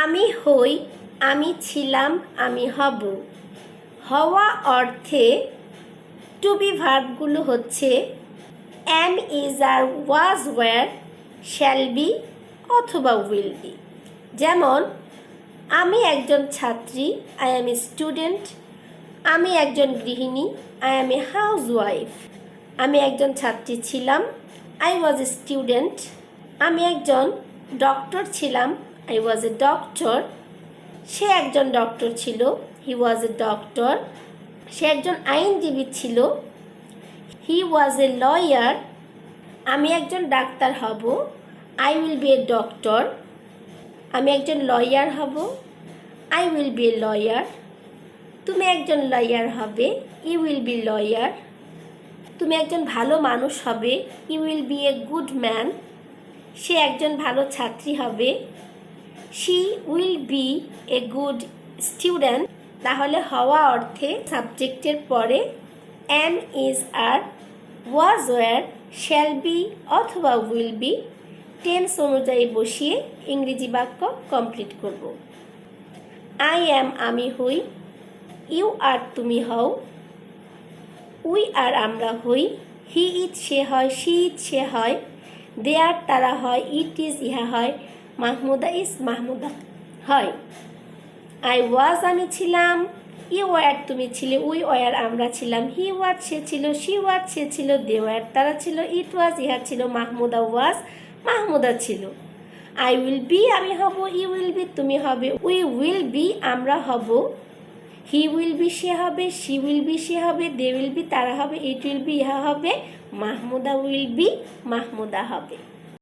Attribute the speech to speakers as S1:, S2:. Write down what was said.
S1: আমি হই, আমি ছিলাম, আমি হব। হওয়া অর্থে টু বি ভার্বগুলো হচ্ছে am, is, are, was, were, shall be অথবা উইল বি। যেমন আমি একজন ছাত্রী, আই অ্যাম এ স্টুডেন্ট। আমি একজন গৃহিণী, I am a house wife. আমি একজন ছাত্রী ছিলাম, আই ওয়াজ এ স্টুডেন্ট। আমি একজন ডক্টর ছিলাম, আই ওয়াজ এ ডক্টর। সে একজন ডক্টর ছিল, হি ওয়াজ এ ডক্টর। সে একজন আইনজীবী ছিল, হি ওয়াজ এ লয়ার। আমি একজন ডাক্তার হব, I will be a doctor. আমি একজন লয়ার হব, I will be a lawyer. তুমি একজন লয়ার হবে, ইউ উইল বি লয়ার। তুমি একজন ভালো মানুষ হবে, you will be a good man. সে একজন ভালো ছাত্রী হবে, she will be a good student. তাহলে হওয়া অর্থে সাবজেক্টের পরে am, is, are, was, were, shall be অথবা উইল বি টেন্স অনুযায়ী বসিয়ে ইংরেজি বাক্য কমপ্লিট করব। আই অ্যাম আমি হই, ইউ আর তুমি হও, উই আর আমরা হই, হি ইট সে হয়, শি ইট সে হয়, দে আর তারা হয়, ইট ইজ ইহা হয়, মাহমুদা ইজ মাহমুদা হয়। আই ওয়াজ আমি ছিলাম, ইউ ওয়ার তুমি ছিলে, উই ওয়ার আমরা ছিলাম, হি ওয়াজ সে ছিল, শি ওয়াজ সে ছিল, দে ওয়ার তারা ছিল, ইট ওয়াজ ইহা ছিল, মাহমুদা ওয়াজ মাহমুদা ছিল। আই উইল বি আমি হব, ইউ উইল বি তুমি হবে, উই উইল বি আমরা হব, হি উইল বি সে হবে, শি উইল বি সে হবে, দে উইল বি তারা হবে, ইট উইল বি ইহা হবে, মাহমুদা উইল বি মাহমুদা হবে।